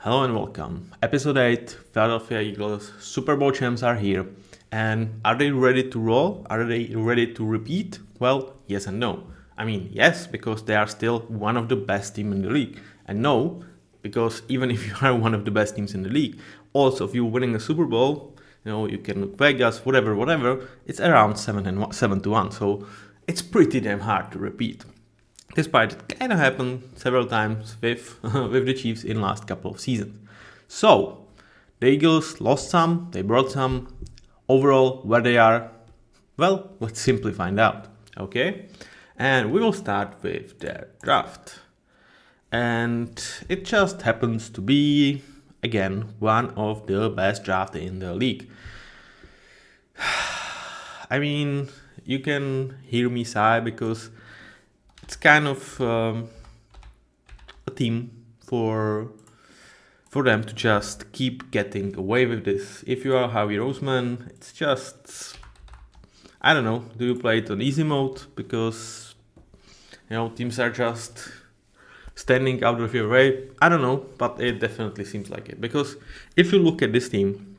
Hello and welcome. Episode 8, Philadelphia Eagles, Super Bowl champs are here. And are they ready to roll? Are they ready to repeat? Well, yes and no. I mean, yes, because they are still one of the best teams in the league. And no, because even if you are one of the best teams in the league, also if you're winning a Super Bowl, you can look Vegas, whatever, it's around 7-1. So it's pretty damn hard to repeat. Despite it kind of happened several times with the Chiefs in last couple of seasons. So, the Eagles lost some, they brought some. Overall, where they are, well, let's simply find out, okay? And we will start with their draft. And it just happens to be, again, one of the best drafts in the league. I mean, you can hear me sigh because it's kind of a theme for them to just keep getting away with this. If you are Howie Roseman, it's just, I don't know, do you play it on easy mode? Because, teams are just standing out of your way. I don't know, but it definitely seems like it. Because if you look at this team,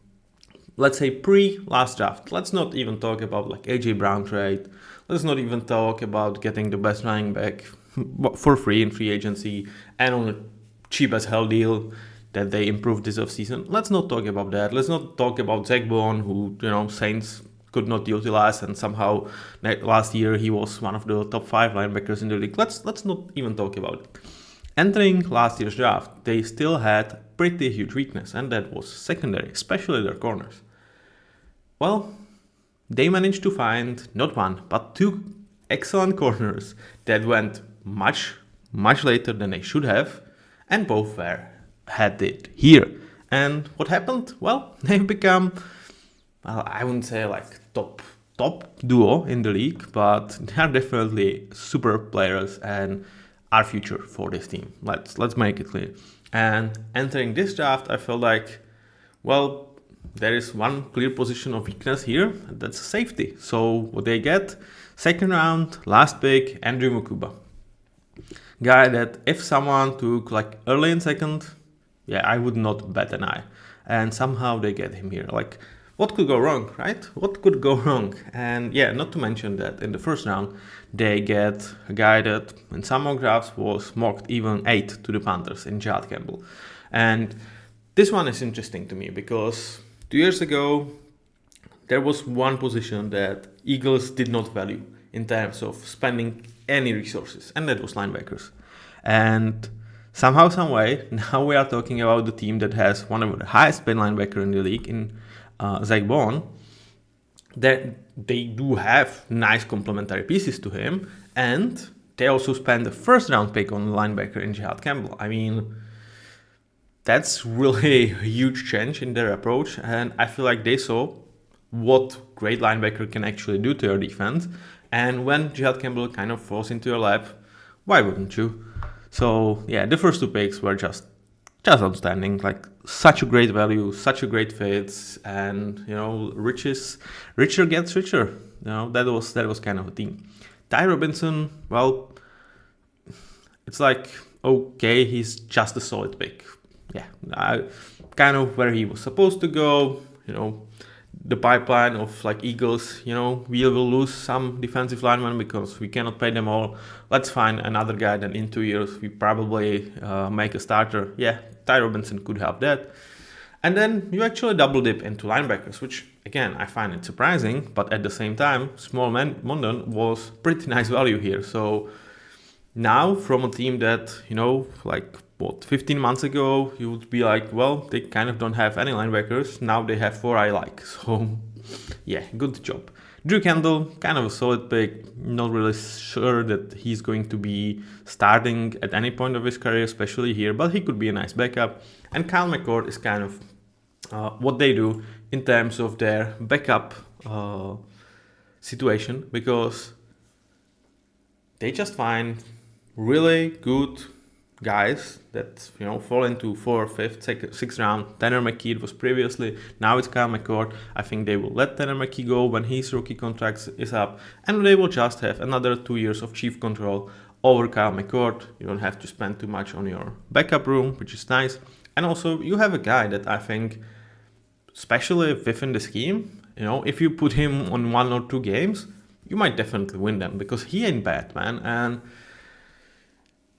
let's say pre-last draft, let's not even talk about like AJ Brown trade. Let's not even talk about getting the best running back for free in free agency and on a cheap as hell deal that they improved this offseason. Let's not talk about that. Let's not talk about Zach Bone, who, Saints could not utilize, and somehow last year he was one of the top 5 linebackers in the league. Let's not even talk about it. Entering last year's draft, they still had pretty huge weakness, and that was secondary, especially their corners. Well, they managed to find not one, but 2 excellent corners that went much later than they should have, and both had it here. And what happened? Well, they've become, I wouldn't say like top duo in the league, but they are definitely super players and are future for this team. Let's make it clear. And entering this draft, I felt like, well, there is one clear position of weakness here, and that's safety. So what they get, second round, last pick, Andrew Mukuba. Guy that if someone took like early in second, I would not bat an eye. And somehow they get him here. Like, what could go wrong, right? What could go wrong? And not to mention that in the first round, they get a guy that in some mock drafts was mocked even 8 to the Panthers in Jalen Campbell. And this one is interesting to me because 2 years ago, there was one position that Eagles did not value in terms of spending any resources, and that was linebackers. And somehow, some way, now we are talking about the team that has one of the highest paid linebacker in the league in Zach Bone. That they do have nice complementary pieces to him, and they also spend the first round pick on the linebacker in Jalen Campbell. I mean, that's really a huge change in their approach, and I feel like they saw what great linebacker can actually do to your defense. And when Jalen Campbell kind of falls into your lap, why wouldn't you? So the first 2 picks were just outstanding. Like, such a great value, such a great fit, and richer gets richer. That was kind of a theme. Ty Robinson, well, it's like, okay, he's just a solid pick. Kind of where he was supposed to go. The pipeline of like Eagles, we will lose some defensive linemen because we cannot pay them all. Let's find another guy that in 2 years we probably make a starter. Ty Robinson could help that. And then you actually double dip into linebackers, which again, I find it surprising, but at the same time, Small Mondon was pretty nice value here. So now from a team that, 15 months ago, you would be like, well, they kind of don't have any linebackers. Now they have 4 I like. So, good job. Drew Kendall, kind of a solid pick. Not really sure that he's going to be starting at any point of his career, especially here, but he could be a nice backup. And Kyle McCord is kind of what they do in terms of their backup situation, because they just find really good guys that fall into 4th, 5th, 6th round. Tanner McKee was previously, now it's Kyle McCord. I think they will let Tanner McKee go when his rookie contract is up, and they will just have another 2 years of chief control over Kyle McCord. You don't have to spend too much on your backup room, which is nice. And also, you have a guy that I think, especially within the scheme, if you put him on 1 or 2 games, you might definitely win them because he ain't bad, man. And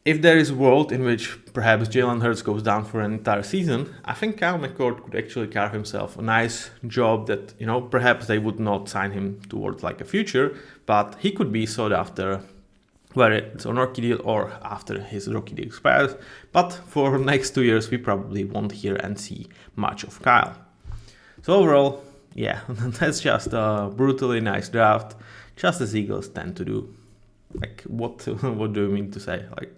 if there is a world in which perhaps Jalen Hurts goes down for an entire season, I think Kyle McCord could actually carve himself a nice job that, perhaps they would not sign him towards like a future, but he could be sought after, whether it's on rookie deal or after his rookie deal expires. But for the next 2 years, we probably won't hear and see much of Kyle. So overall, yeah, that's just a brutally nice draft, just as Eagles tend to do. Like, what do you mean to say? Like,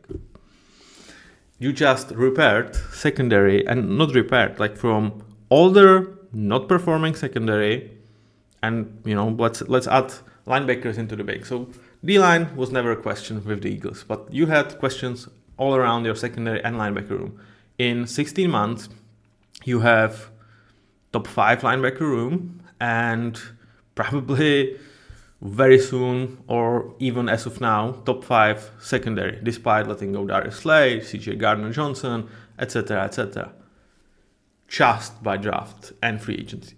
you just repaired secondary, and not repaired, like from older, not performing secondary, and let's add linebackers into the mix. So D-line was never a question with the Eagles, but you had questions all around your secondary and linebacker room. In 16 months, you have top 5 linebacker room, and probably very soon, or even as of now, top 5 secondary, despite letting go Darius Slay, CJ Gardner-Johnson, etc., etc., just by draft and free agency.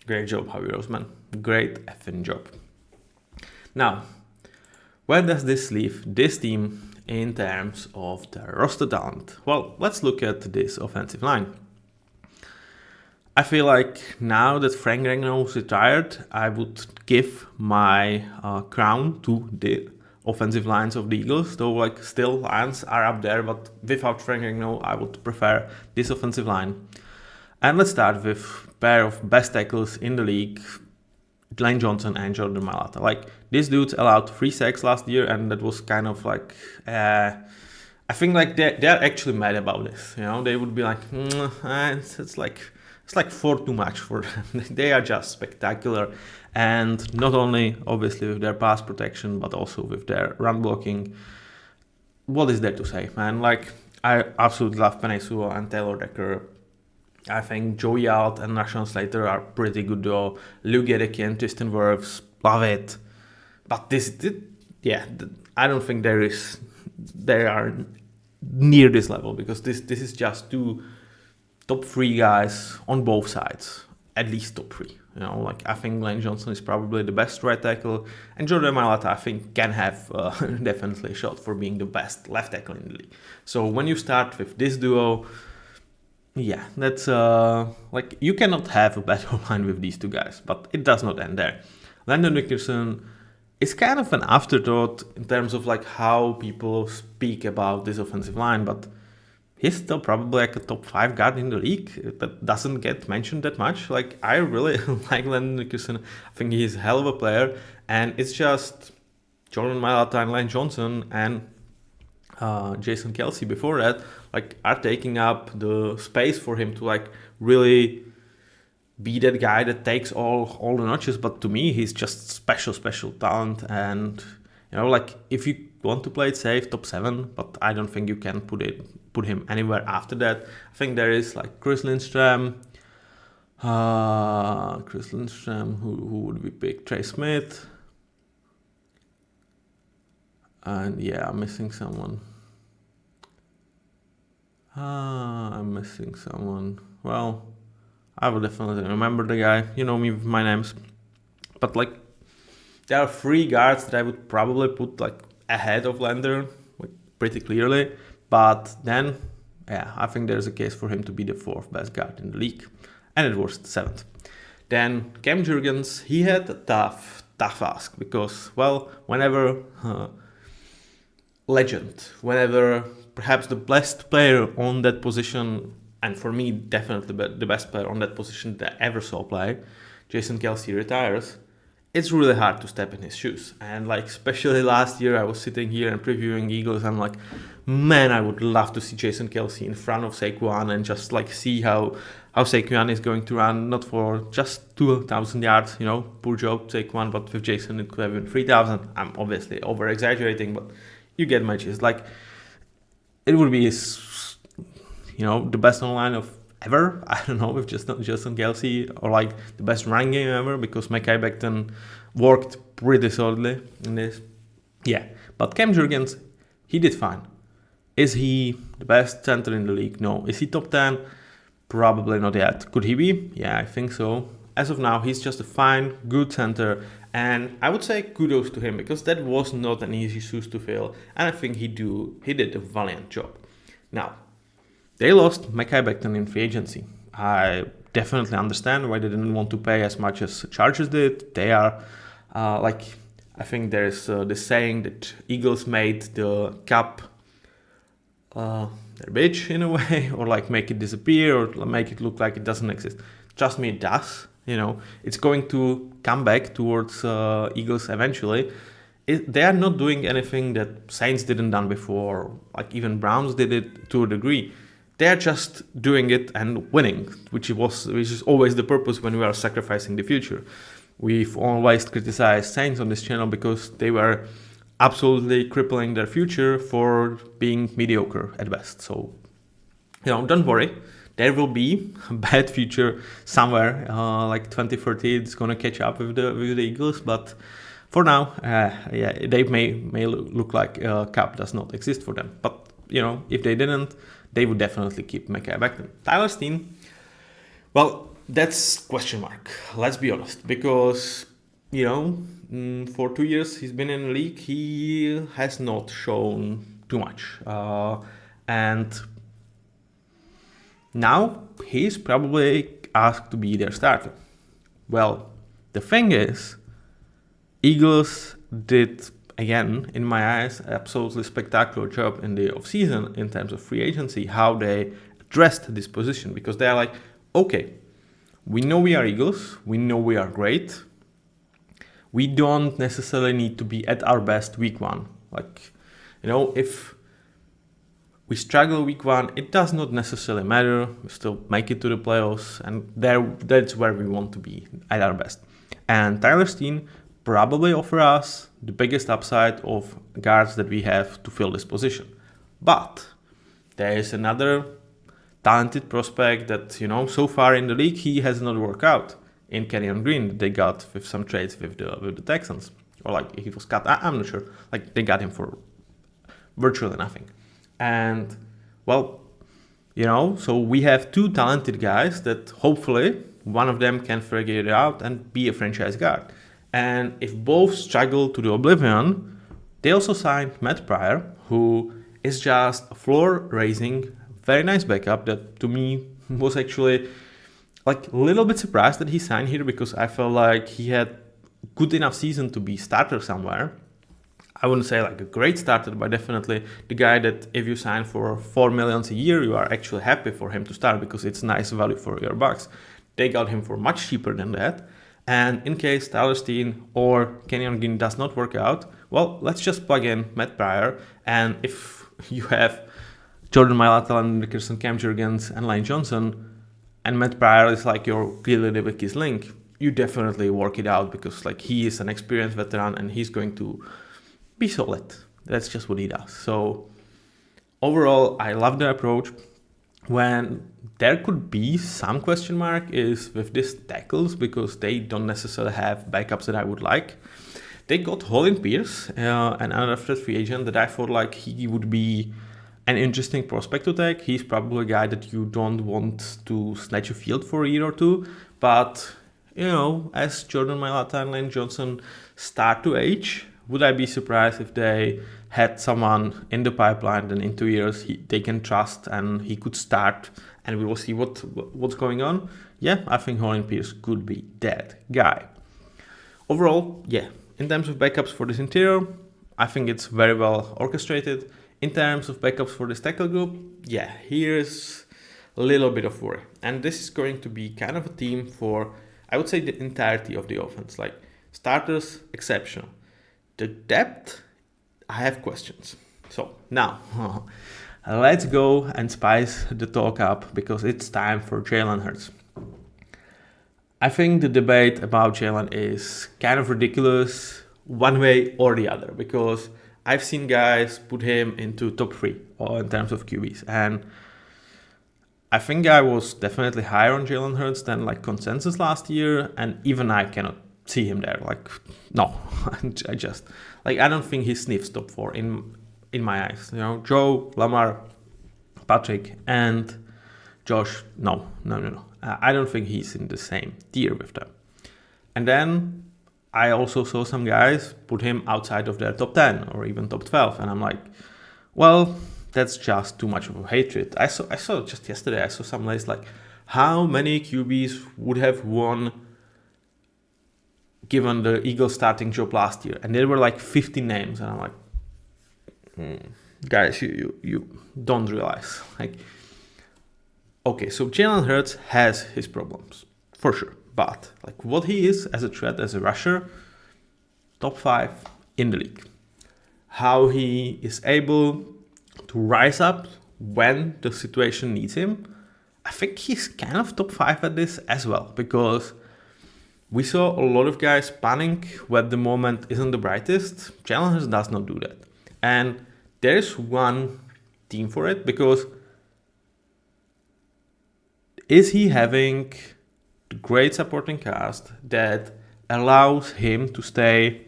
Great job, Javi Roseman. Great effing job. Now, where does this leave this team in terms of the roster talent? Well, let's look at this offensive line. I feel like now that Frank Ragnow retired, I would give my crown to the offensive lines of the Eagles. Though, like, still Lions are up there, but without Frank Ragnow, I would prefer this offensive line. And let's start with a pair of best tackles in the league, Lane Johnson and Jordan Mailata. Like, these dudes allowed 3 sacks last year, and that was kind of like, I think like they're actually mad about this. They would be like, it's like 4 too much for them. They are just spectacular, and not only obviously with their pass protection, but also with their run blocking. What is there to say, man? Like, I absolutely love Penei Sewell and Taylor Decker. I think Joey Alt and Rashawn Slater are pretty good though. Luke Gedeke and Tristan Wirfs, love it. But I don't think they are near this level, because this is just 2 top 3 guys on both sides, at least top 3. Like, I think Lane Johnson is probably the best right tackle, and Jordan Mailata, I think, can have definitely a shot for being the best left tackle in the league. So when you start with this duo, yeah, that's like, you cannot have a battle line with these 2 guys, but it does not end there. Landon Dickerson is kind of an afterthought in terms of like how people speak about this offensive line, but he's still probably like a top 5 guard in the league. That doesn't get mentioned that much. Like, I really like Landon Dickerson. I think he's a hell of a player, and it's just Jordan Mailata and Lane Johnson and Jason Kelce before that, like, are taking up the space for him to like really be that guy that takes all the notches. But to me, he's just special talent, and like, if you want to play it safe, top 7, but I don't think you can put him anywhere after that. I think there is like Chris Lindstrom, who would we pick? Trey Smith. And yeah, I'm missing someone. Well, I will definitely remember the guy. You know me with my names. But like, there are 3 guards that I would probably put like ahead of Lander, like, pretty clearly. But then, yeah, I think there's a case for him to be the 4th best guard in the league. And it was the 7th. Then Cam Jurgens, he had a tough ask, because, well, whenever whenever perhaps the best player on that position, and for me definitely the best player on that position that I ever saw play, Jason Kelce, retires, it's really hard to step in his shoes. And like, especially last year, I was sitting here and previewing Eagles, I'm like, man, I would love to see Jason Kelce in front of Saquon and just like see how Saquon is going to run, not for just 2,000 yards, poor job Saquon, but with Jason it could have been 3,000. I'm obviously over exaggerating, but you get my gist. Like, it would be, the best online of ever. I don't know if just Justin Kelce, or like the best running game ever, because Mekhi Becton worked pretty solidly in this. Yeah, but Cam Jurgens, he did fine. Is he the best center in the league? No. Is he top 10? Probably not yet. Could he be? Yeah, I think so. As of now, he's just a fine, good center, and I would say kudos to him because that was not an easy shoes to fill, and I think he did a valiant job. Now, they lost Mekhi Becton in free agency. I definitely understand why they didn't want to pay as much as Chargers did. They are I think there's this saying that Eagles made the cap their bitch in a way, or like make it disappear, or make it look like it doesn't exist. Trust me, it does. It's going to come back towards Eagles eventually. They are not doing anything that Saints didn't done before, like even Browns did it to a degree. They are just doing it and winning, which is always the purpose when we are sacrificing the future. We've always criticized Saints on this channel because they were absolutely crippling their future for being mediocre at best. So, don't worry. There will be a bad future somewhere, like 2030. It's gonna catch up with the Eagles, but for now, they may look like cap does not exist for them. But if they didn't, they would definitely keep Mekhi Becton. Tyler Steen, well, that's question mark. Let's be honest, because for 2 years he's been in the league, he has not shown too much, and now he's probably asked to be their starter. Well, the thing is, Eagles did, again, in my eyes, absolutely spectacular job in the offseason in terms of free agency, how they addressed this position, because they're like, okay, we know we are Eagles, we know we are great, we don't necessarily need to be at our best week one. If we struggle week one, it does not necessarily matter. We still make it to the playoffs, and that's where we want to be at our best. And Tyler Steen probably offers us the biggest upside of guards that we have to fill this position. But there is another talented prospect that, so far in the league, he has not worked out in Kenyon Green that they got with some trades with the Texans. Or he was cut. I'm not sure. They got him for virtually nothing. And, so we have two talented guys that hopefully one of them can figure it out and be a franchise guard. And if both struggle to the oblivion, they also signed Matt Pryor, who is just a floor-raising, very nice backup that to me was actually a little bit surprised that he signed here, because I felt like he had good enough season to be starter somewhere. I wouldn't say a great starter, but definitely the guy that if you sign for $4 million a year, you are actually happy for him to start because it's nice value for your bucks. They got him for much cheaper than that. And in case Tyler Steen or Kenyon Green does not work out, well, let's just plug in Matt Pryor. And if you have Jordan Mailata and Dickerson, Cam Jurgens, and Lane Johnson, and Matt Pryor is your clearly the weakest link, you definitely work it out because he is an experienced veteran and he's going to be solid. That's just what he does. So overall, I love the approach. When there could be some question mark is with these tackles, because they don't necessarily have backups that I would like. They got Holden Pierce, an undrafted free agent that I thought he would be an interesting prospect to take. He's probably a guy that you don't want to snatch a field for a year or two, but as Jordan Mailata and Lane Johnson start to age, would I be surprised if they had someone in the pipeline and in 2 years they can trust and he could start and we will see what's going on? Yeah, I think Holden Pierce could be that guy. Overall, yeah, in terms of backups for this interior, I think it's very well orchestrated. In terms of backups for this tackle group, yeah, here's a little bit of worry. And this is going to be kind of a theme for, I would say, the entirety of the offense. Starters, exceptional. The depth, I have questions. So now, let's go and spice the talk up because it's time for Jalen Hurts. I think the debate about Jalen is kind of ridiculous one way or the other, because I've seen guys put him into top 3 in terms of QBs, and I think I was definitely higher on Jalen Hurts than consensus last year, and even I cannot see him there. No, I just I don't think he sniffs top 4 in in my eyes. Joe, Lamar, Patrick, and Josh. No. I don't think he's in the same tier with them. And then I also saw some guys put him outside of their top 10 or even top 12. And I'm like, well, that's just too much of a hatred. I saw just yesterday, I saw some list like how many QBs would have won given the Eagles starting job last year. And there were like 50 names. And I'm like, guys, you don't realize. Like, okay, so Jalen Hurts has his problems, for sure. But like what he is as a threat, as a rusher, top 5 in the league. How he is able to rise up when the situation needs him, I think he's kind of top 5 at this as well. Because we saw a lot of guys panic when the moment isn't the brightest. Jalen Hurts does not do that. And there's one team for it, because is he having the great supporting cast that allows him to stay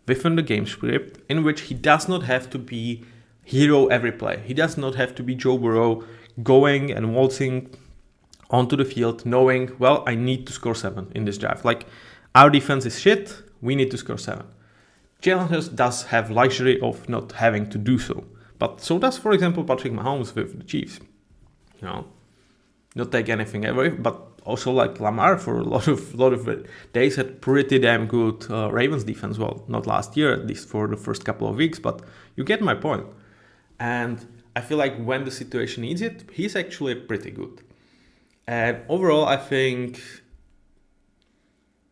within the game script, in which he does not have to be hero every play. He does not have to be Joe Burrow going and waltzing onto the field knowing, well, I need to score 7 in this drive. Like, our defense is shit, we need to score 7. Jalen Hurts does have luxury of not having to do so. But so does, for example, Patrick Mahomes with the Chiefs. Not take anything away, but also like Lamar for a lot of days had pretty damn good Ravens defense. Well, not last year, at least for the first couple of weeks, but you get my point. And I feel like when the situation needs it, he's actually pretty good. And overall, I think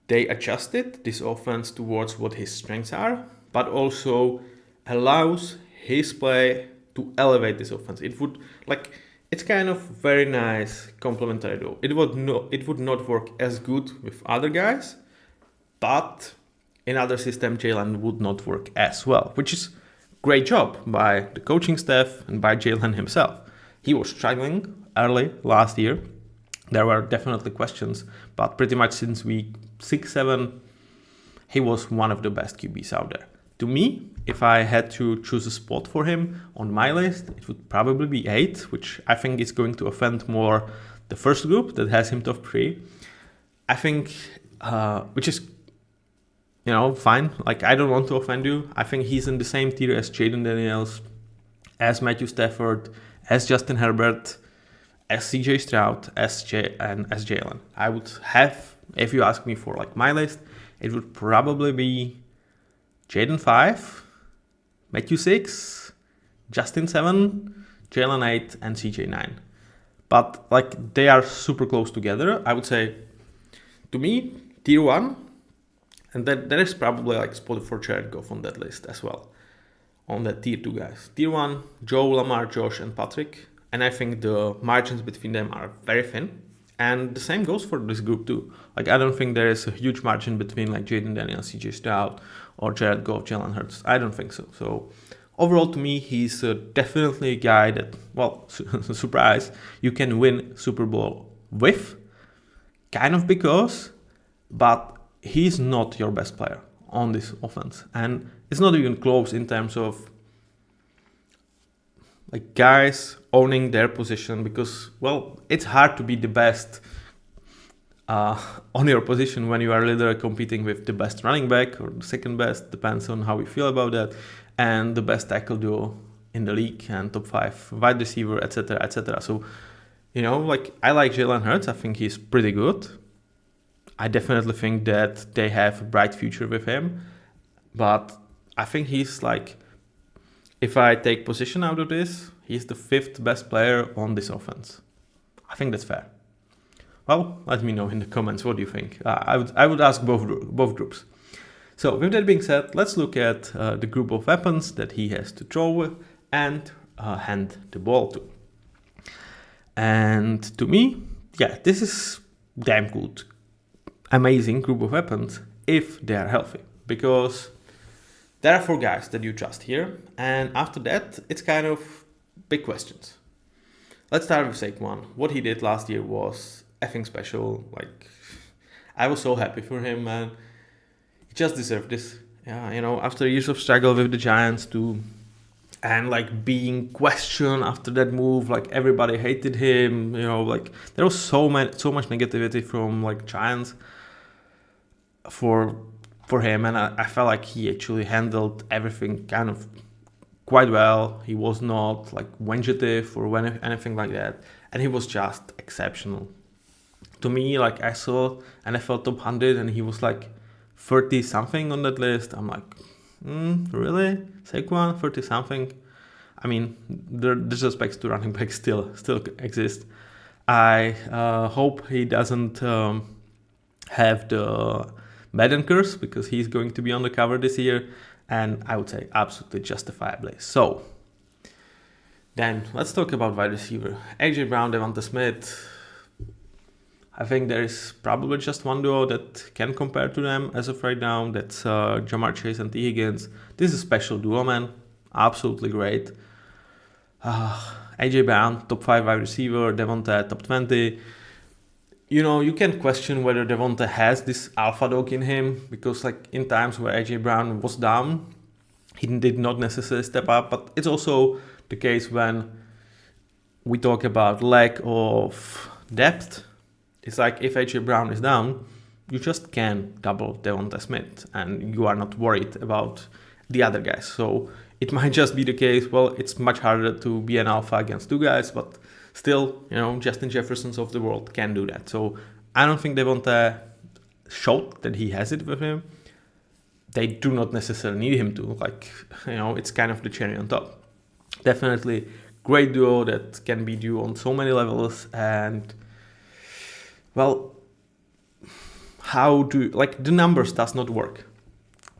they adjusted this offense towards what his strengths are, but also allows his play to elevate this offense. It's kind of very nice complementary though. It would not work as good with other guys, but in other system, Jalen would not work as well, which is great job by the coaching staff and by Jalen himself. He was struggling early last year. There were definitely questions, but pretty much since week 6, 7, he was one of the best QBs out there. To me, if I had to choose a spot for him on my list, it would probably be 8, which I think is going to offend more the first group that has him top 3. I think, which is, fine. Like, I don't want to offend you. I think he's in the same tier as Jaden Daniels, as Matthew Stafford, as Justin Herbert, as CJ Stroud, as Jalen. I would have, if you ask me for like my list, it would probably be Jaden 5, Matthew 6, Justin 7, Jalen 8, and CJ 9. But like they are super close together. I would say, to me, tier 1, and then there is probably like spot for Jared Goff on that list as well. On that tier 2 guys. Tier 1, Joe, Lamar, Josh, and Patrick. And I think the margins between them are very thin. And the same goes for this group too. Like, I don't think there is a huge margin between like Jaden Daniels, CJ Stroud, or Jared Goff, Jalen Hurts. I don't think so. So overall, to me, he's definitely a guy that, well, surprise, you can win Super Bowl with, kind of because, but he's not your best player on this offense. And it's not even close in terms of like guys owning their position, because, well, it's hard to be the best on your position when you are literally competing with the best running back or the second best, depends on how we feel about that, and the best tackle duo in the league and top 5 wide receiver, etc., etc. So, like, I like Jalen Hurts. I think he's pretty good. I definitely think that they have a bright future with him, but I think he's like, if I take position out of this, he's the 5th best player on this offense. I think that's fair. Well, let me know in the comments. What do you think? I would ask both groups. So with that being said, let's look at the group of weapons that he has to throw with and hand the ball to. And to me, yeah, this is damn good. Amazing group of weapons if they are healthy, because there are 4 guys that you trust here, and after that, it's kind of big questions. Let's start with Saquon. What he did last year was effing special. Like, I was so happy for him, man. He just deserved this. Yeah, after years of struggle with the Giants to and like being questioned after that move. Like everybody hated him, like there was so much negativity from like Giants for him, and I felt like he actually handled everything kind of quite well. He was not like vengative or anything like that, and he was just exceptional. To me, like I saw NFL top 100 and he was like 30 something on that list. I'm like, really? Saquon 30 something? I mean, the disrespects to running backs still exist. I hope he doesn't have the Madden curse, because he's going to be on the cover this year, and I would say absolutely justifiably so. Then let's talk about wide receiver. AJ Brown, Devonta Smith. I think there is probably just one duo that can compare to them as of right now. That's Jamar Chase and T. Higgins. This is a special duo, man. Absolutely great. AJ Brown, top 5 wide receiver. Devonta, top 20. You can question whether Devonta has this alpha dog in him, because like in times where AJ Brown was down, he did not necessarily step up. But it's also the case when we talk about lack of depth. It's like if AJ Brown is down, you just can double Devonta Smith and you are not worried about the other guys. So it might just be the case, well, it's much harder to be an alpha against 2 guys, but still, Justin Jeffersons of the world can do that. So I don't think Devonta showed that he has it with him. They do not necessarily need him to. It's kind of the cherry on top. Definitely great duo that can be due on so many levels. And well, the numbers does not work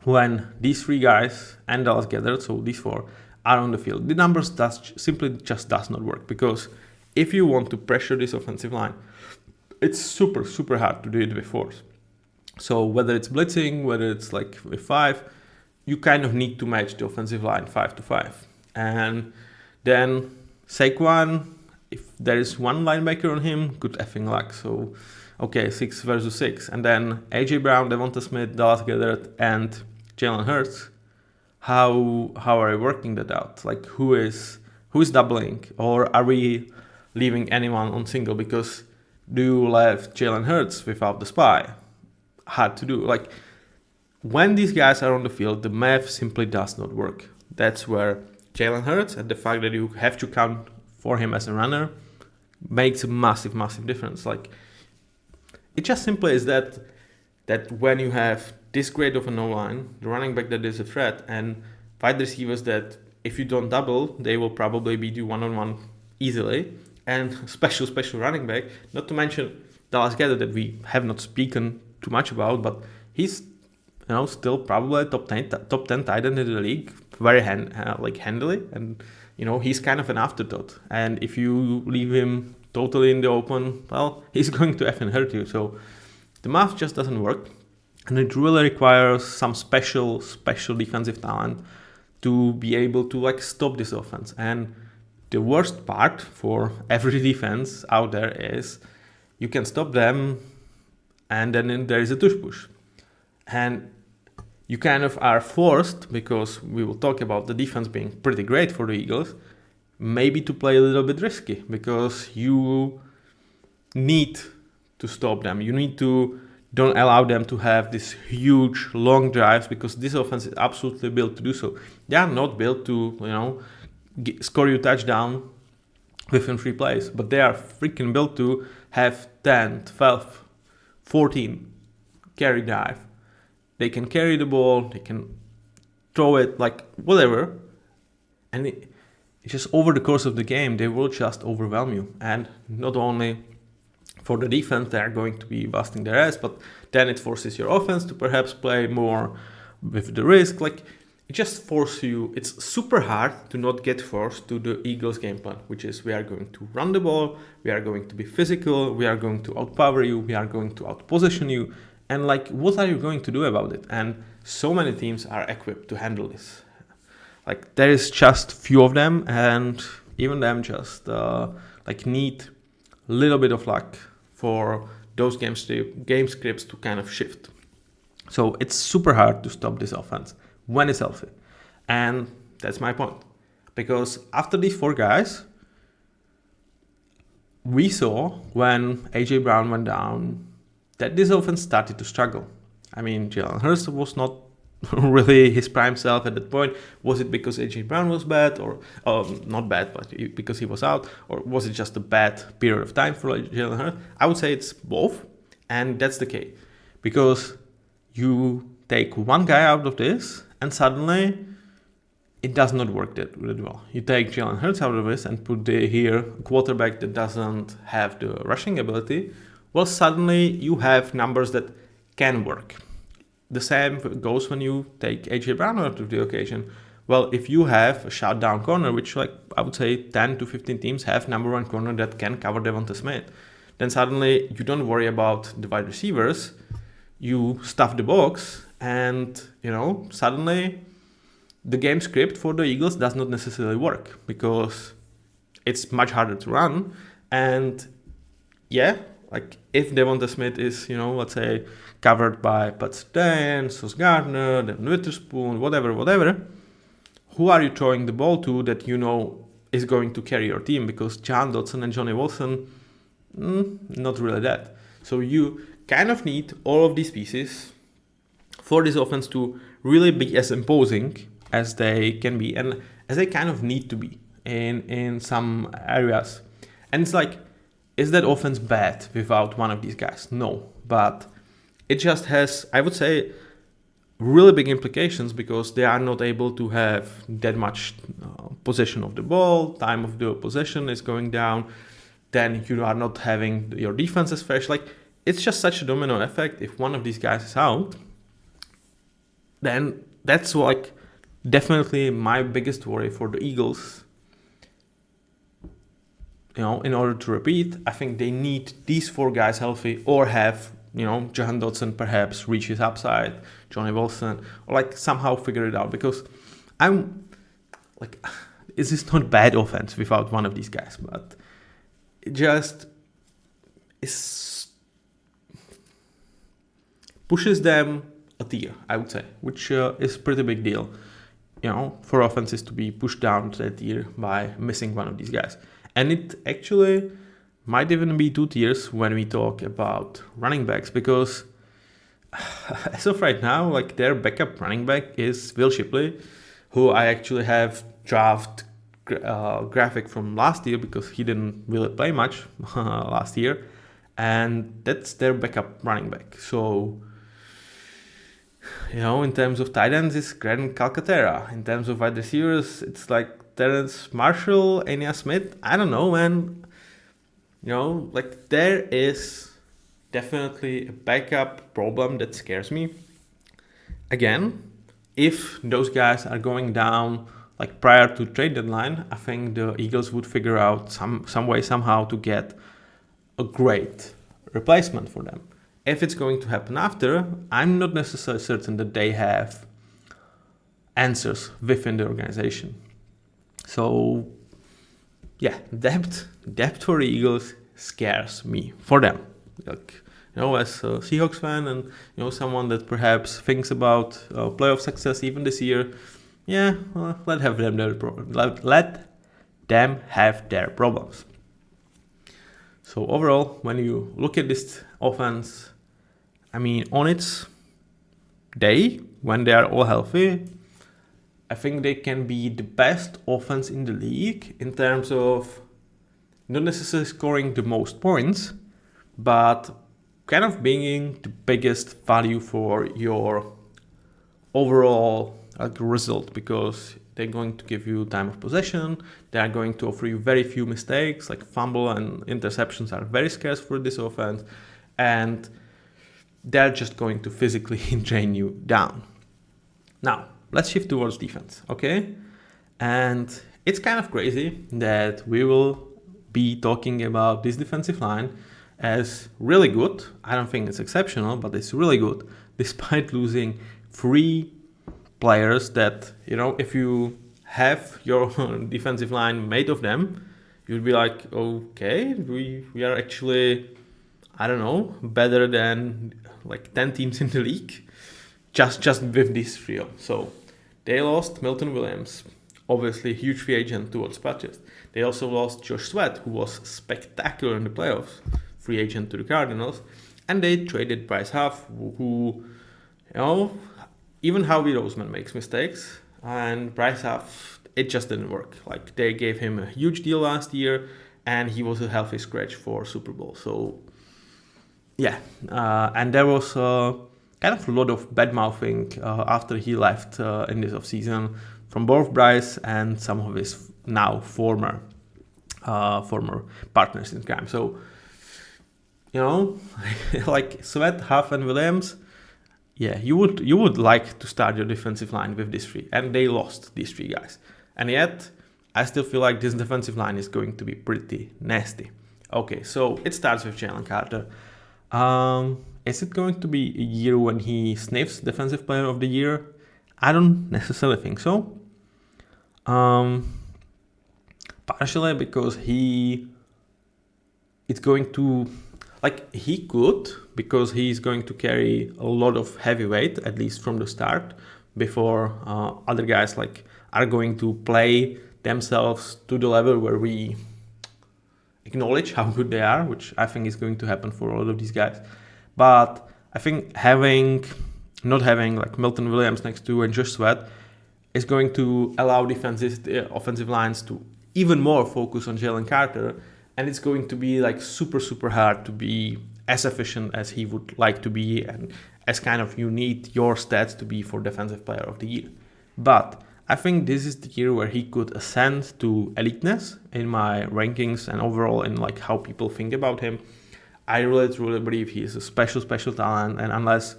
when these 3 guys and Dallas gathered, so these 4 are on the field. The numbers simply does not work, because if you want to pressure this offensive line, it's super, super hard to do it with 4s. So whether it's blitzing, whether it's like with 5, you kind of need to match the offensive line 5 to 5. And then Saquon, if there is one linebacker on him, good effing luck. So, okay, 6 versus 6. And then AJ Brown, Devonta Smith, Dallas Goedert, and Jalen Hurts. How are we working that out? Like who is doubling, or are we leaving anyone on single? Because do you leave Jalen Hurts without the spy? Hard to do. Like when these guys are on the field, the math simply does not work. That's where Jalen Hurts, and the fact that you have to count for him as a runner, makes a massive, massive difference. Like it just simply is that when you have this great of an O-line, the running back that is a threat, and wide receivers that if you don't double, they will probably beat you one-on-one easily, and special running back, not to mention Dallas Goedert that we have not spoken too much about, but he's still probably a top 10 tight end in the league, very handily, and he's kind of an afterthought. And if you leave him totally in the open, well, he's going to effing hurt you. So the math just doesn't work, and it really requires some special defensive talent to be able to stop this offense. And the worst part for every defense out there is you can stop them, and then there is a tush push. And you kind of are forced, because we will talk about the defense being pretty great for the Eagles, maybe to play a little bit risky, because you need to stop them. You need to don't allow them to have these huge long drives, because this offense is absolutely built to do so. They are not built to, score you a touchdown within 3 plays, but they are freaking built to have 10, 12, 14 carry drive. They can carry the ball, they can throw it, whatever. And it's just over the course of the game, they will just overwhelm you. And not only for the defense, they're going to be busting their ass, but then it forces your offense to perhaps play more with the risk. It just forces you. It's super hard to not get forced to the Eagles game plan, which is we are going to run the ball, we are going to be physical, we are going to outpower you, we are going to outposition you. And what are you going to do about it? And so many teams are equipped to handle this. There is just few of them, and even them just need a little bit of luck for those game scripts to kind of shift. So it's super hard to stop this offense when it's healthy. And that's my point. Because after these 4 guys, we saw when A.J. Brown went down that this offense started to struggle. I mean, Jalen Hurts was not really his prime self at that point. Was it because A.J. Brown was bad, or not bad, but because he was out, or was it just a bad period of time for Jalen Hurts? I would say it's both, and that's the case. Because you take one guy out of this, and suddenly it does not work that well. You take Jalen Hurts out of this and put here a quarterback that doesn't have the rushing ability. Well, suddenly you have numbers that can work. The same goes when you take A.J. Brown out of the occasion. Well, if you have a shutdown corner, which I would say 10 to 15 teams have number 1 corner that can cover Devonta Smith, then suddenly you don't worry about the wide receivers. You stuff the box, and suddenly the game script for the Eagles does not necessarily work, because it's much harder to run. And if Devonta Smith is, let's say, covered by Pat Stan, Sauce Gardner, Devin Witherspoon, whatever, who are you throwing the ball to that is going to carry your team? Because John Dodson and Johnny Wilson, not really that. So you kind of need all of these pieces for this offense to really be as imposing as they can be, and as they kind of need to be in some areas. And it's like, is that offense bad without one of these guys? No, but it just has, I would say, really big implications, because they are not able to have that much possession of the ball. Time of the possession is going down. Then you are not having your defense as fresh. It's just such a domino effect. If one of these guys is out, then that's definitely my biggest worry for the Eagles. In order to repeat, I think they need these 4 guys healthy, or have, Jahan Dodson perhaps reach his upside, Johnny Wilson, or somehow figure it out. Because this is not bad offense without one of these guys, but it just pushes them a tier, I would say, which is a pretty big deal, for offenses to be pushed down to that tier by missing one of these guys. And it actually might even be 2 tiers when we talk about running backs, because as of right now, their backup running back is Will Shipley, who I actually have draft graphic from last year, because he didn't really play much last year, and that's their backup running back. So, in terms of tight ends, it's Grant Calcaterra. In terms of wide receivers, it's Terrence Marshall, Anya Smith. I don't know, man. There is definitely a backup problem that scares me. Again, if those guys are going down prior to trade deadline, I think the Eagles would figure out some way, somehow, to get a great replacement for them. If it's going to happen after, I'm not necessarily certain that they have answers within the organization. So, depth for the Eagles scares me for them. As a Seahawks fan, and someone that perhaps thinks about playoff success even this year, let them have their problems. So overall, when you look at this offense, I mean, on its day, when they are all healthy, I think they can be the best offense in the league in terms of not necessarily scoring the most points, but kind of being the biggest value for your overall result, because they're going to give you time of possession. They are going to offer you very few mistakes, fumble and interceptions are very scarce for this offense, and they're just going to physically drain you down. Now, let's shift towards defense, okay? And it's kind of crazy that we will be talking about this defensive line as really good. I don't think it's exceptional, but it's really good, despite losing 3 players that, if you have your defensive line made of them, you'd be okay, we are actually, I don't know, better than 10 teams in the league, just with this trio. So they lost Milton Williams, obviously a huge free agent towards Patriots. They also lost Josh Sweat, who was spectacular in the playoffs, free agent to the Cardinals. And they traded Bryce Huff, who, even Howie Roseman makes mistakes. And Bryce Huff, it just didn't work. Like, they gave him a huge deal last year, and he was a healthy scratch for Superbowl. So, yeah. And there was kind of a lot of bad-mouthing after he left in this offseason from both Bryce and some of his now former partners in crime. So, like Sweat, Huff, and Williams, yeah, you would like to start your defensive line with these three, and they lost these three guys. And yet, I still feel like this defensive line is going to be pretty nasty. Okay, so it starts with Jalen Carter. Is it going to be a year when he sniffs Defensive Player of the Year? I don't necessarily think so. Partially because he could, because he's going to carry a lot of heavy weight, at least from the start, before other guys are going to play themselves to the level where we acknowledge how good they are, which I think is going to happen for a lot of these guys. But I think not having like Milton Williams next to and Josh Sweat is going to allow offensive lines to even more focus on Jalen Carter, and it's going to be like super, super hard to be as efficient as he would like to be and as kind of you need your stats to be for Defensive Player of the Year. But I think this is the year where he could ascend to eliteness in my rankings and overall in like how people think about him. I really truly believe he is a special talent, and unless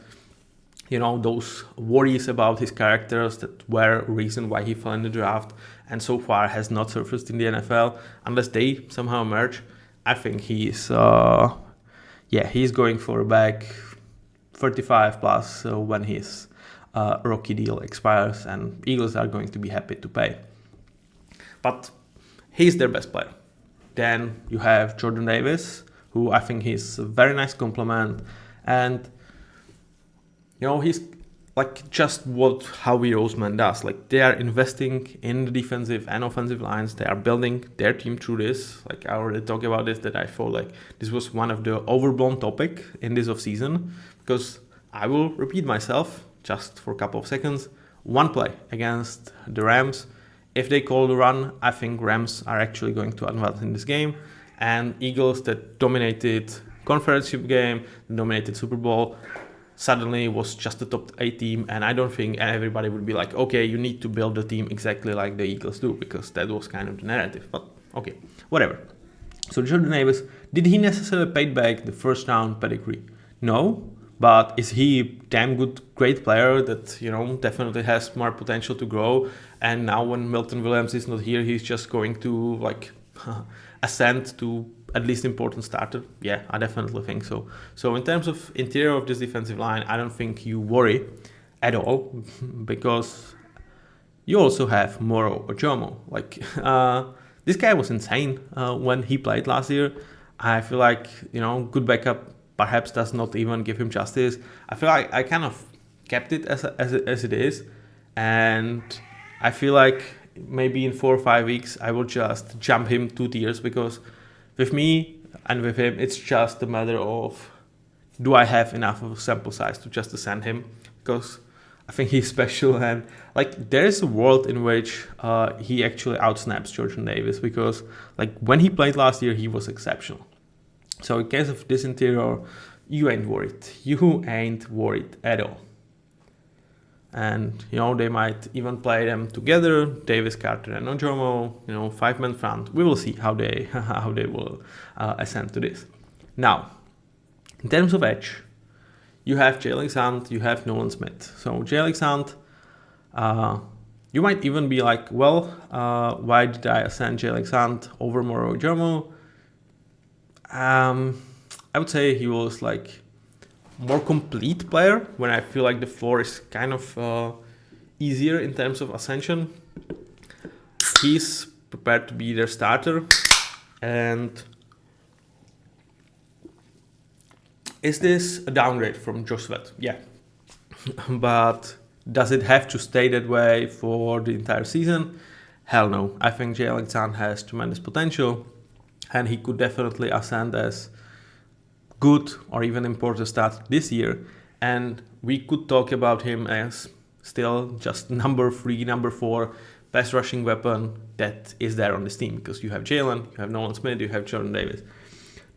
those worries about his characters that were a reason why he fell in the draft and so far has not surfaced in the NFL, unless they somehow emerge, I think he's going for a bag 35 plus when his rookie deal expires, and Eagles are going to be happy to pay. But he's their best player. Then you have Jordan Davis, who I think he's a very nice compliment, and he's like just what Howie Roseman does. Like, they are investing in the defensive and offensive lines. They are building their team through this. Like, I already talked about this, that I felt like this was one of the overblown topic in this offseason, because I will repeat myself just for a couple of seconds. One play against the Rams. If they call the run, I think Rams are actually going to advance in this game. And Eagles that dominated conference game, dominated Super Bowl, suddenly was just the top 8 team, and I don't think everybody would be like, okay, you need to build the team exactly like the Eagles do, because that was kind of the narrative. But okay, whatever. So Jordan Davis, did he necessarily pay back the first round pedigree? No, but is he a damn good, great player that definitely has more potential to grow? And now when Milton Williams is not here, he's just going to like ascend to at least important starter? Yeah, I definitely think so. So in terms of interior of this defensive line, I don't think you worry at all, because you also have Moro Ojomo. Like, this guy was insane when he played last year. I feel like, good backup perhaps does not even give him justice. I feel like I kind of kept it as it is, and I feel like maybe in 4 or 5 weeks I will just jump him 2 tiers, because with me and with him, it's just a matter of, do I have enough of a sample size to just ascend him? Because I think he's special, and like there is a world in which he actually outsnaps Jordan Davis, because like when he played last year, he was exceptional. So in case of this interior, you ain't worried. You ain't worried at all. And they might even play them together, Davis, Carter, and Ojomo, 5-man front. We will see how they will ascend to this. Now, in terms of edge, you have Jay Alexander, you have Nolan Smith. So Jay Alexander, you might even be like, well, why did I ascend Jay Alexander over Moro Ojomo? I would say he was like more complete player when I feel like the floor is kind of easier in terms of ascension. He's prepared to be their starter. And is this a downgrade from Josh Sweat? Yeah. But does it have to stay that way for the entire season? Hell no. I think Jalen Hurts has tremendous potential, and he could definitely ascend as good or even important start this year. And we could talk about him as still just number 3, number 4 pass rushing weapon that is there on this team, because you have Jalen, you have Nolan Smith, you have Jordan Davis.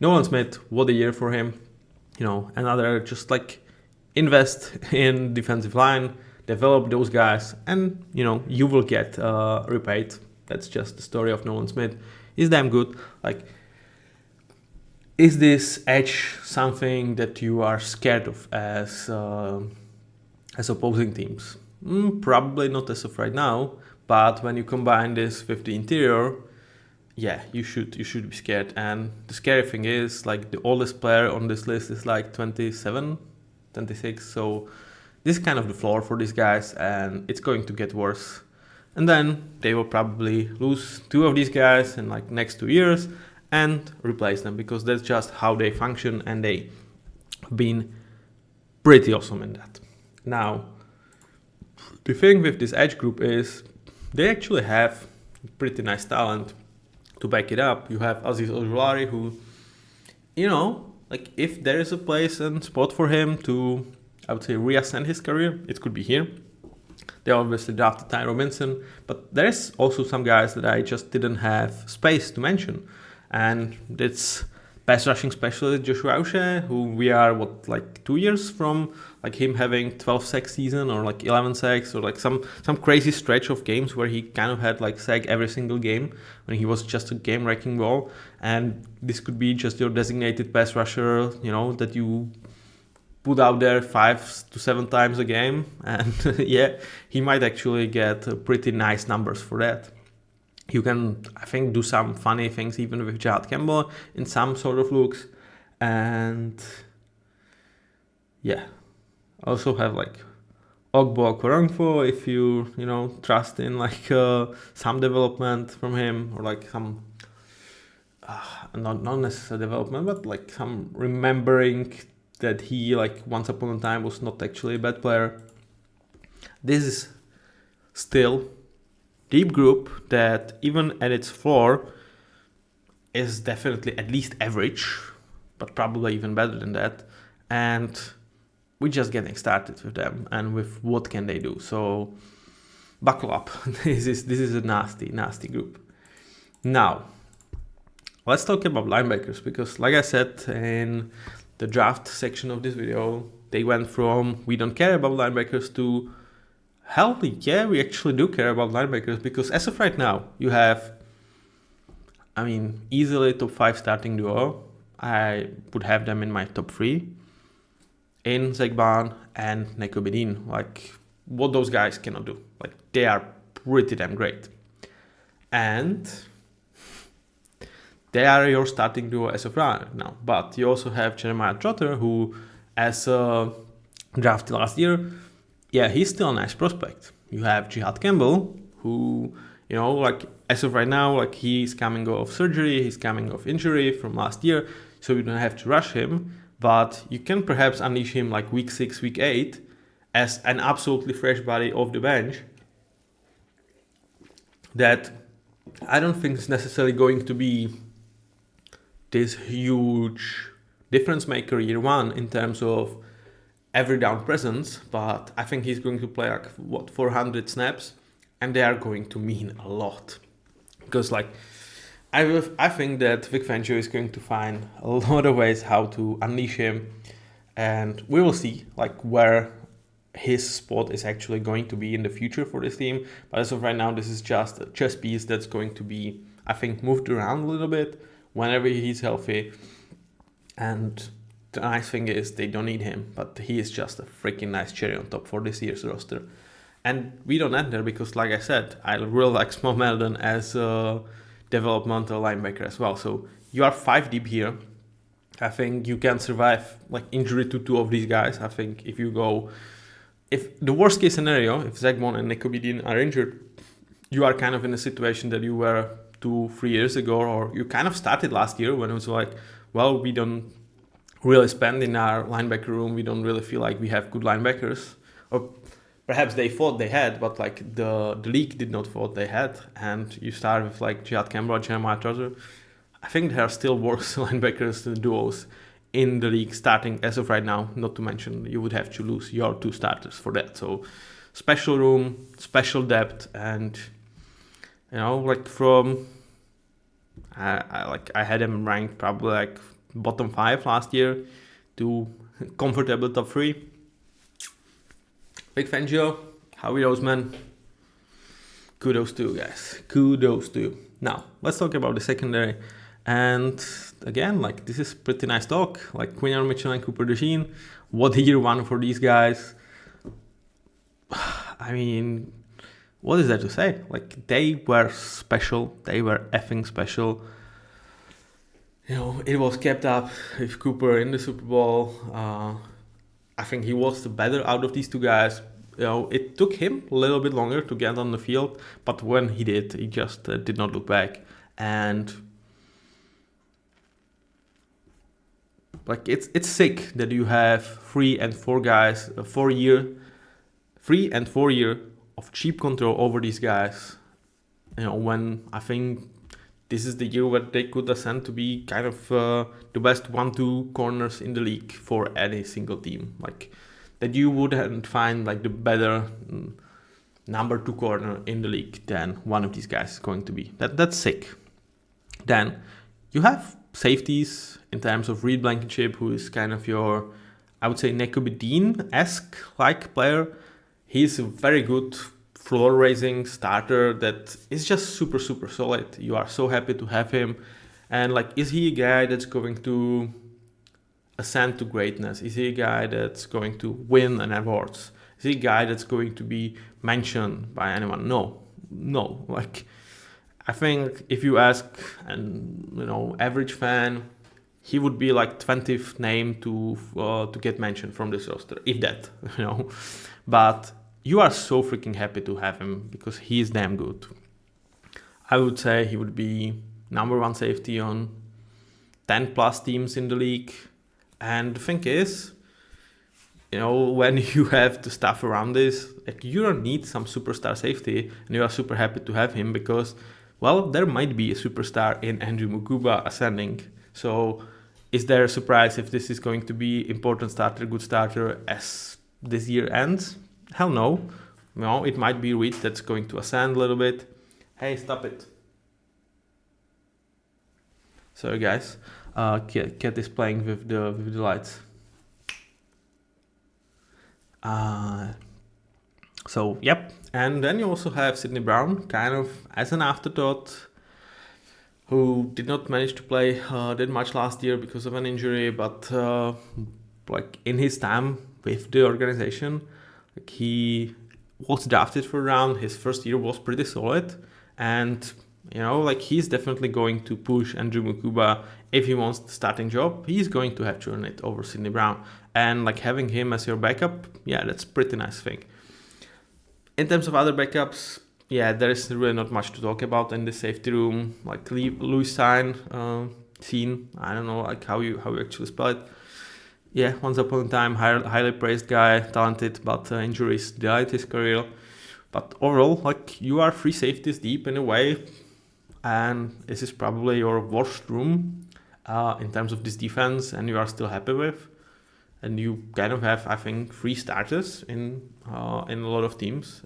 Nolan Smith, what a year for him. Another just like invest in defensive line, develop those guys, and you will get repaid. That's just the story of Nolan Smith. He's damn good. Like, is this edge something that you are scared of as opposing teams? Probably not as of right now. But when you combine this with the interior, yeah, you should be scared. And the scary thing is, like, the oldest player on this list is like 27, 26. So this is kind of the floor for these guys, and it's going to get worse. And then they will probably lose 2 of these guys in like next 2 years and replace them, because that's just how they function, and they've been pretty awesome in that. Now, the thing with this edge group is they actually have pretty nice talent to back it up. You have Aziz Ojulari, who, like, if there is a place and spot for him to, I would say, reascend his career, it could be here. They obviously drafted Ty Robinson, but there's also some guys that I just didn't have space to mention. And it's pass rushing specialist Joshua Aushe, who we are, 2 years from like him having 12 sack season, or like 11 sacks, or like some crazy stretch of games where he kind of had like sack every single game when he was just a game wrecking ball. And this could be just your designated pass rusher, that you put out there 5 to 7 times a game, and yeah, he might actually get pretty nice numbers for that. You can, I think, do some funny things even with Jahad Campbell in some sort of looks. And yeah, also have like Ogbo Okoronkwo if you, trust in like some development from him, or like some, not necessarily development, but like some remembering that he, like, once upon a time was not actually a bad player. This is still deep group that, even at its floor, is definitely at least average, but probably even better than that. And we're just getting started with them and with what can they do. So buckle up. This is a nasty group. Now, let's talk about linebackers, because like I said in the draft section of this video, they went from we don't care about linebackers to hell yeah, we actually do care about linebackers, because as of right now, you have, easily top 5 starting duo. I would have them in my top 3 in Zach Bond and Nakobe Dean. Like, what those guys cannot do. Like, they are pretty damn great. And they are your starting duo as of right now. But you also have Jeremiah Trotter, who, as drafted last year, yeah, he's still a nice prospect. You have Jahad Campbell, who, like, as of right now, like, he's coming off surgery, he's coming off injury from last year, so you don't have to rush him. But you can perhaps unleash him like week 6, week 8 as an absolutely fresh body off the bench that I don't think is necessarily going to be this huge difference maker year 1 in terms of every down presence, but I think he's going to play like 400 snaps, and they are going to mean a lot, because like I think that Vic Fangio is going to find a lot of ways how to unleash him, and we will see like where his spot is actually going to be in the future for this team. But as of right now, this is just a chess piece that's going to be, I think, moved around a little bit whenever he's healthy. And the nice thing is they don't need him, but he is just a freaking nice cherry on top for this year's roster. And we don't enter because, like I said, I really like Small Melden as a developmental linebacker as well. So you are 5 deep here. I think you can survive like injury to 2 of these guys. I think if the worst case scenario, if Zach Bond and Nakobe Dean are injured, you are kind of in a situation that you were 2-3 years ago, or you kind of started last year when it was like, well, we don't really spend in our linebacker room. We don't really feel like we have good linebackers. Or perhaps they thought they had, but like the league did not thought they had. And you start with like Jihad Campbell, Jeremiah Trotter. I think there are still worse linebackers duos in the league starting as of right now. Not to mention you would have to lose your 2 starters for that. So special room, special depth, and like from I had him ranked probably like bottom 5 last year to comfortable top 3. Big fan, Joe. How are those, man? Kudos to you guys. Kudos to you. Now, let's talk about the secondary. And again, like this is pretty nice talk. Like Quinion Mitchell and Cooper DeJean. What year 1 for these guys? I mean, what is there to say? Like they were special. They were effing special. It was kept up with Cooper in the Super Bowl. I think he was the better out of these 2 guys. It took him a little bit longer to get on the field, but when he did, he just did not look back. And like it's sick that you have 3 and 4 guys, 3 and 4 year of cheap control over these guys. When I think this is the year where they could ascend to be kind of the best 1-2 corners in the league for any single team. Like that you wouldn't find like the better number 2 corner in the league than one of these guys is going to be. That's sick. Then you have safeties in terms of Reed Blankenship, who is kind of your, I would say, Nakobe Dean-esque like player. He's a very good floor-raising starter that is just super, super solid. You are so happy to have him. And like, is he a guy that's going to ascend to greatness? Is he a guy that's going to win an awards? Is he a guy that's going to be mentioned by anyone? No. Like, I think if you ask an average fan, he would be like 20th name to get mentioned from this roster, if that, But you are so freaking happy to have him because he is damn good. I would say he would be number 1 safety on 10 plus teams in the league. And the thing is, when you have the stuff around this, like you don't need some superstar safety, and you are super happy to have him because, well, there might be a superstar in Andrew Mukuba ascending. So is there a surprise if this is going to be important starter, good starter as this year ends? Hell no. It might be Reed that's going to ascend a little bit. Hey, stop it. Sorry, guys. Cat is playing with the lights. So, yep. And then you also have Sidney Brown, kind of as an afterthought, who did not manage to play that much last year because of an injury, but like in his time with the organization, like he was drafted for a round. His first year was pretty solid, and like he's definitely going to push Andrew Mukuba if he wants the starting job. He's going to have to earn it over Sidney Brown, and like having him as your backup, yeah, that's a pretty nice thing. In terms of other backups, yeah, there is really not much to talk about in the safety room. Like Louis Scene, I don't know like how you actually spell it. Yeah, once upon a time, highly praised guy, talented, but injuries delayed his career. But overall, like you are 3 safeties deep in a way, and this is probably your worst room in terms of this defense, and you are still happy with. And you kind of have, I think, 3 starters in a lot of teams.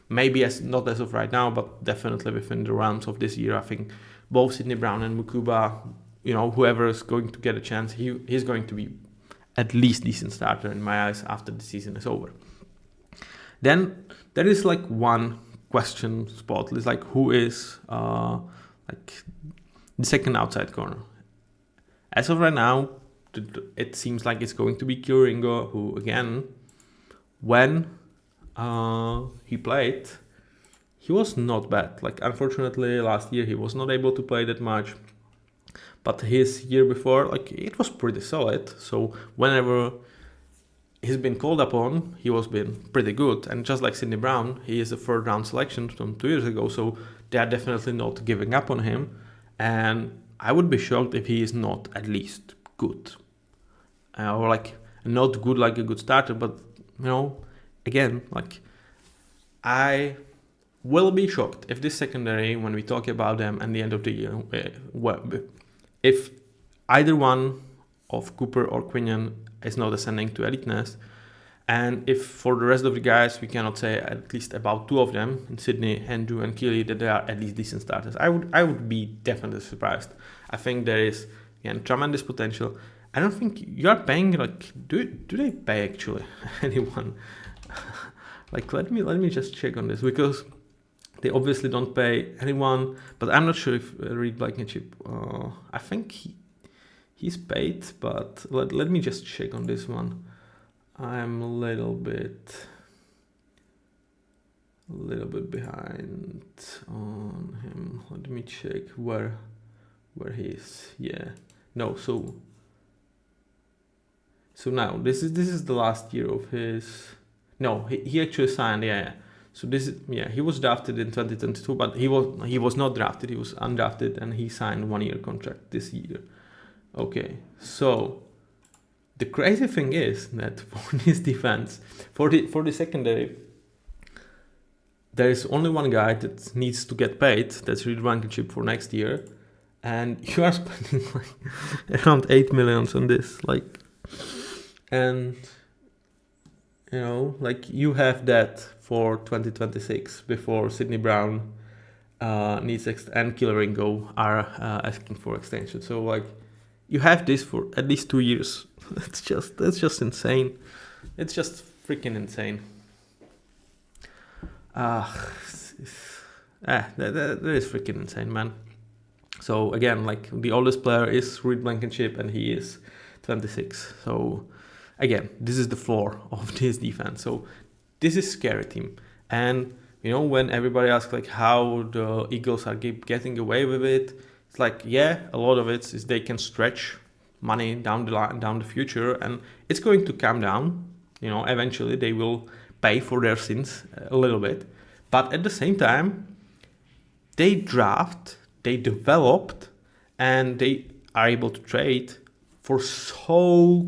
Maybe not as of right now, but definitely within the rounds of this year. I think both Sidney Brown and Mukuba, whoever is going to get a chance, he's going to be at least decent starter in my eyes after the season is over. Then there is like one question spot. It's like who is like the second outside corner. As of right now, it seems like it's going to be Kyoringo, who again, when he played, he was not bad. Like unfortunately last year he was not able to play that much. But his year before, like it was pretty solid. So whenever he's been called upon, he was been pretty good. And just like Sidney Brown, he is a 3rd round selection from 2 years ago. So they are definitely not giving up on him. And I would be shocked if he is not at least good. Or like not good like a good starter, but again, like I will be shocked if this secondary, when we talk about them at the end of the year, if either one of Cooper or Quinion is not ascending to eliteness, and if for the rest of the guys we cannot say at least about two of them, in Sydney, Andrew and Keely, that they are at least decent starters, I would be definitely surprised. I think there is, again, tremendous potential. I don't think you are paying, like, do they pay actually anyone? Like, let me just check on this, because they obviously don't pay anyone, but I'm not sure if Reed Blankenship, I think he's paid, but let me just check on this one. I'm a little bit behind on him. Let me check where he is. Yeah, no. So now this is the last year of his. No, he actually signed. Yeah. So this is, yeah, he was drafted in 2022, but he was not drafted. He was undrafted, and he signed 1-year contract this year. Okay, so the crazy thing is that for this defense, for the secondary, there is only one guy that needs to get paid. That's Reed Blankenship for next year, and you are spending like around $8 million on this, like, and you know, like, you have that for 2026 before Sidney Brown needs and Killeringo are asking for extension. So like, you have this for at least 2 years. That's just insane. It's just freaking insane. That is freaking insane, man. So again, like, the oldest player is Reed Blankenship, and he is 26. So again, this is the floor of this defense. So this is scary team. And you know, when everybody asks like how the Eagles are getting away with it, it's like, yeah, a lot of it is they can stretch money down the future, and it's going to come down. You know, eventually they will pay for their sins a little bit. But at the same time, they draft, they developed, and they are able to trade for so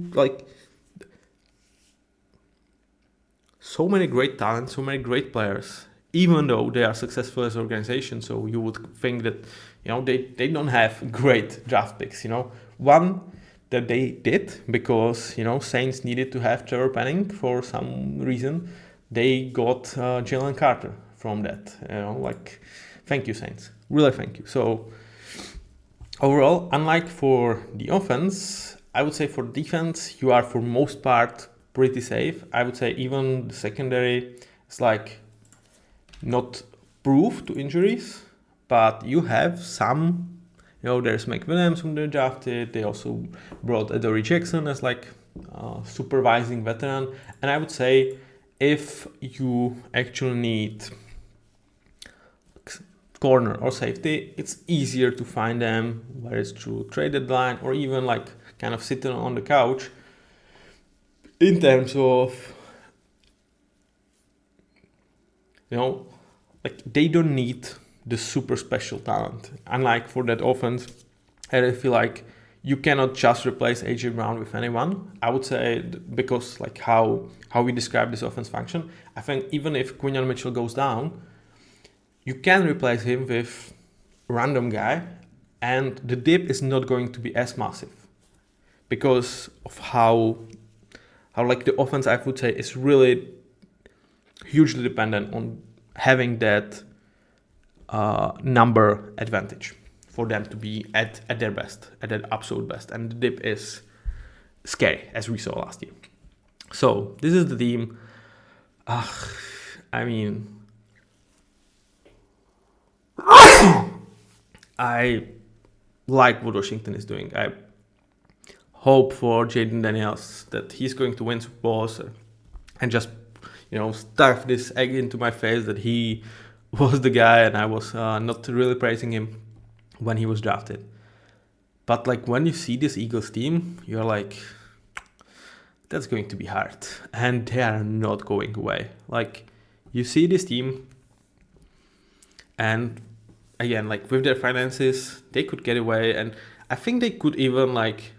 many great talents, so many great players, even though they are successful as an organization. So you would think that, you know, they don't have great draft picks, you know. One that they did, because, you know, Saints needed to have Trevor Penning for some reason. They got Jalen Carter from that, you know, like, thank you, Saints. Really thank you. So overall, unlike for the offense, I would say for defense, you are for most part pretty safe. I would say even the secondary is like not proof to injuries, but you have some. You know, there's McWilliams whom they drafted. They also brought Adoree Jackson as like supervising veteran. And I would say if you actually need corner or safety, it's easier to find them, whether it's through trade deadline or even like kind of sitting on the couch, in terms of, you know, like, they don't need the super special talent. Unlike for that offense, I feel like you cannot just replace AJ Brown with anyone. I would say, because like how we describe this offense function, I think even if Quinion Mitchell goes down, you can replace him with a random guy, and the dip is not going to be as massive because of how like the offense, I would say, is really hugely dependent on having that number advantage for them to be at their best, at their absolute best. And the dip is scary, as we saw last year. So this is the team. I mean, I like what Washington is doing. I hope for Jaden Daniels that he's going to win Super Bowls and just, you know, stuff this egg into my face that he was the guy, and I was not really praising him when he was drafted. But like, when you see this Eagles team, you're like, that's going to be hard, and they are not going away. Like, you see this team, and again, like, with their finances, they could get away, and I think they could even like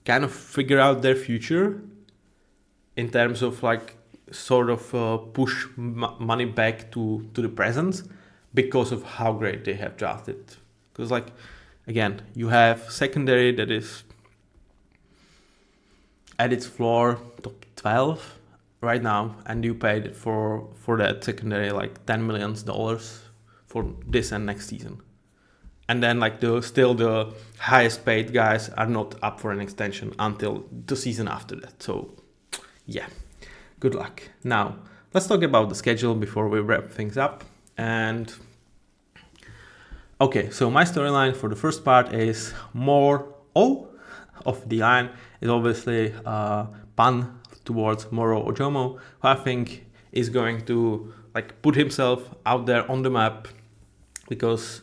kind of figure out their future in terms of like sort of push money back to the present because of how great they have drafted. Because like, again, you have secondary that is at its floor top 12 right now, and you paid for that secondary like $10 million for this and next season. And then like the highest paid guys are not up for an extension until the season after that. So yeah, good luck. Now let's talk about the schedule before we wrap things up. And okay, so my storyline for the first part is more O of the line is obviously pun towards Moro Ojomo, who I think is going to like put himself out there on the map, because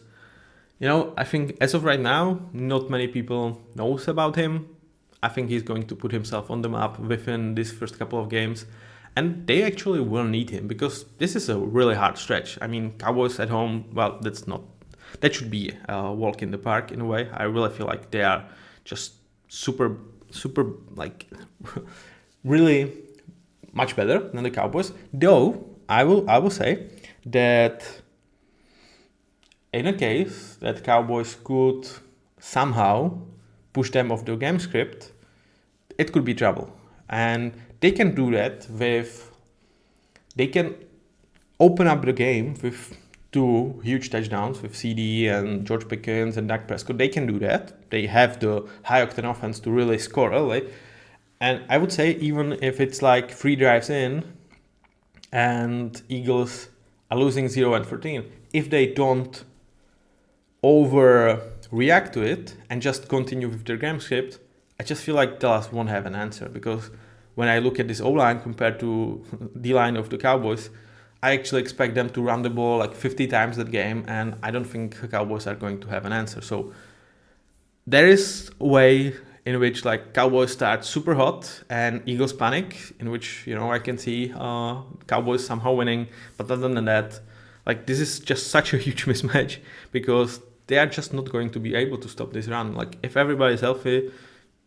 I think as of right now, not many people knows about him. I think he's going to put himself on the map within this first couple of games, and they actually will need him because this is a really hard stretch. I mean, Cowboys at home, well, that should be a walk in the park in a way. I really feel like they are just super like really much better than the Cowboys. Though I will say that in a case that Cowboys could somehow push them off the game script, it could be trouble. And they can do that they can open up the game with 2 huge touchdowns with CD and George Pickens and Dak Prescott. They can do that. They have the high-octane offense to really score early. And I would say even if it's like 3 drives in and Eagles are losing 0-14, if they don't overreact to it and just continue with their game script, I just feel like Dallas won't have an answer, because when I look at this O-line compared to D-line of the Cowboys, I actually expect them to run the ball like 50 times that game, and I don't think the Cowboys are going to have an answer. So there is a way in which like Cowboys start super hot and Eagles panic, in which I can see Cowboys somehow winning. But other than that, like this is just such a huge mismatch, because they are just not going to be able to stop this run. Like if everybody's healthy,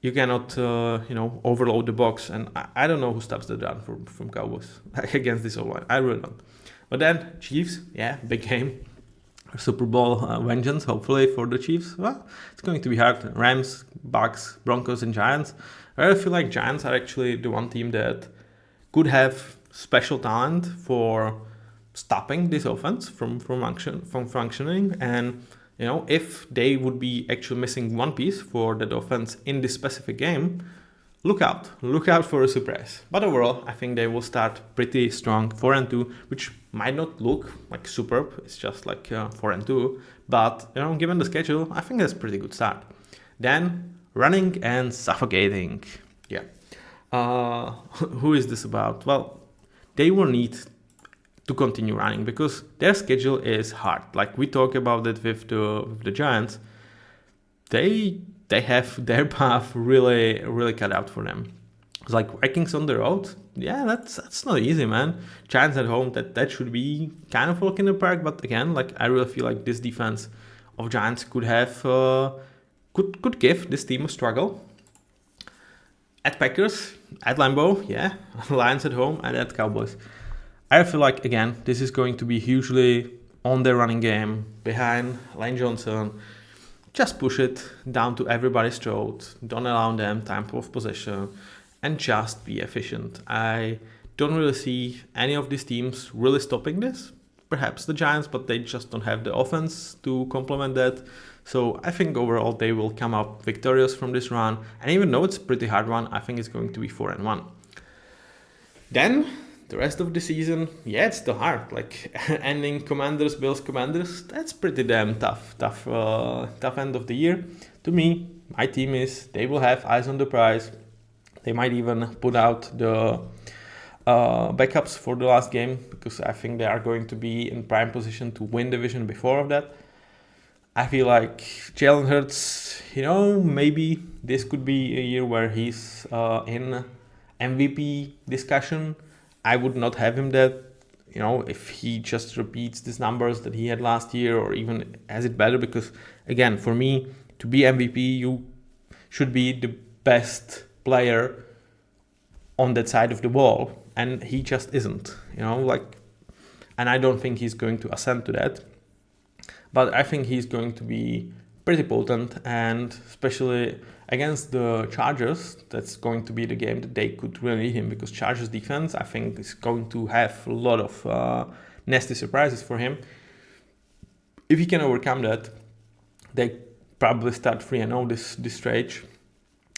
you cannot overload the box, and I don't know who stops the run from Cowboys against this O-line. I really don't. But then Chiefs, yeah, big game. Super Bowl vengeance, hopefully, for the Chiefs. Well, it's going to be hard. Rams, Bucks, Broncos, and Giants. I feel like Giants are actually the one team that could have special talent for stopping this offense from functioning. And if they would be actually missing one piece for that offense in this specific game, look out for a surprise. But overall, I think they will start pretty strong, 4-2, which might not look like superb. It's just like 4-2, but given the schedule, I think that's a pretty good start. Then running and suffocating. Yeah. Who is this about? Well, they will need to continue running because their schedule is hard. Like we talk about it with the Giants, they have their path really cut out for them. It's like Vikings on the road. Yeah, that's not easy, man. Giants at home, that should be kind of walk in the park. But again, like I really feel like this defense of Giants could have could give this team a struggle. At Packers, at Lambeau, yeah, Lions at home, and at Cowboys. I feel like again this is going to be hugely on their running game behind Lane Johnson. Just push it down to everybody's throat. Don't allow them time of possession, and just be efficient. I don't really see any of these teams really stopping this. Perhaps the Giants, but they just don't have the offense to complement that. So I think overall they will come up victorious from this run. And even though it's a pretty hard one, I think it's going to be 4-1. Then the rest of the season, yeah, it's still hard. Like ending Commanders, Bills, Commanders, that's pretty damn tough end of the year. To me, my team they will have eyes on the prize. They might even put out the backups for the last game, because I think they are going to be in prime position to win the division before of that. I feel like Jalen Hurts, maybe this could be a year where he's in MVP discussion. I would not have him that, if he just repeats these numbers that he had last year or even has it better, because again, for me, to be MVP, you should be the best player on that side of the ball. and he just isn't, and I don't think he's going to ascend to that. But I think he's going to be pretty potent, and especially against the Chargers, that's going to be the game that they could really need him, because Chargers defense, I think, is going to have a lot of nasty surprises for him. If he can overcome that, they probably start 3-0 this stage.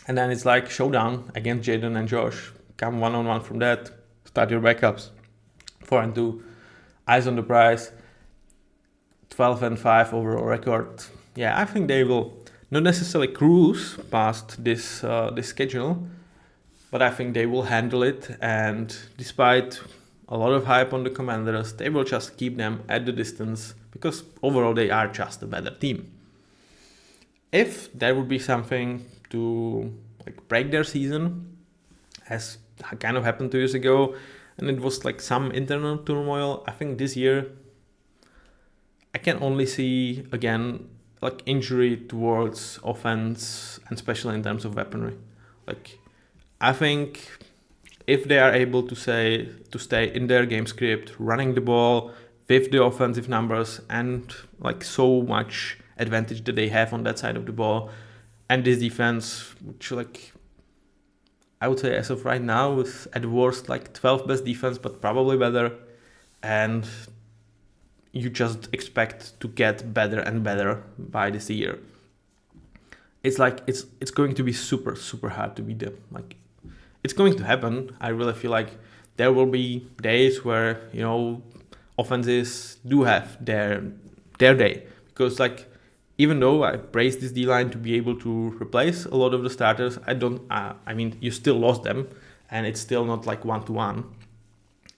And then it's like showdown against Jaden and Josh. Come 1-on-1 from that, start your backups. 4-2, eyes on the prize, 12-5 overall record. Yeah, I think they will not necessarily cruise past this schedule, but I think they will handle it. And despite a lot of hype on the Commanders, they will just keep them at the distance, because overall they are just a better team. If there would be something to break their season, as kind of happened 2 years ago, and it was some internal turmoil, I think this year I can only see again injury towards offense, and especially in terms of weaponry. I think if they are able to stay in their game script, running the ball with the offensive numbers, and so much advantage that they have on that side of the ball, and this defense, which I would say as of right now is at worst 12th best defense, but probably better, and you just expect to get better and better by this year. It's it's going to be super, super hard to beat them. It's going to happen. I really feel like there will be days where offenses do have their day, because even though I praised this D-line to be able to replace a lot of the starters, you still lost them, and it's still not 1-to-1.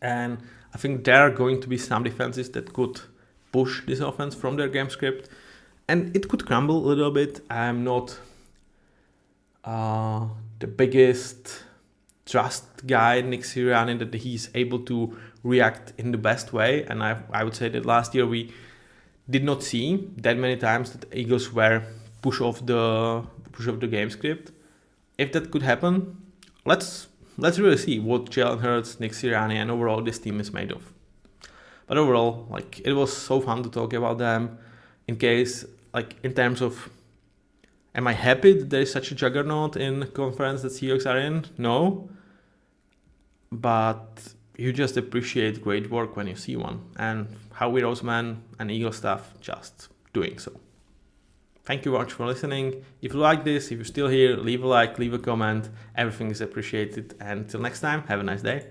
And I think there are going to be some defenses that could push this offense from their game script, and it could crumble a little bit. I'm not the biggest trust guy, Nick Sirianni, that he's able to react in the best way, and I would say that last year we did not see that many times that the Eagles were push off the game script. If that could happen, let's really see what Jalen Hurts, Nick Sirianni, and overall this team is made of. But overall, it was so fun to talk about them. In case, in terms of, am I happy that there is such a juggernaut in the conference that Seahawks are in? No. But you just appreciate great work when you see one, and Howie Roseman and Eagle staff just doing so. Thank you very much for listening. If you like this, if you're still here, leave a like, leave a comment. Everything is appreciated. And until next time, have a nice day.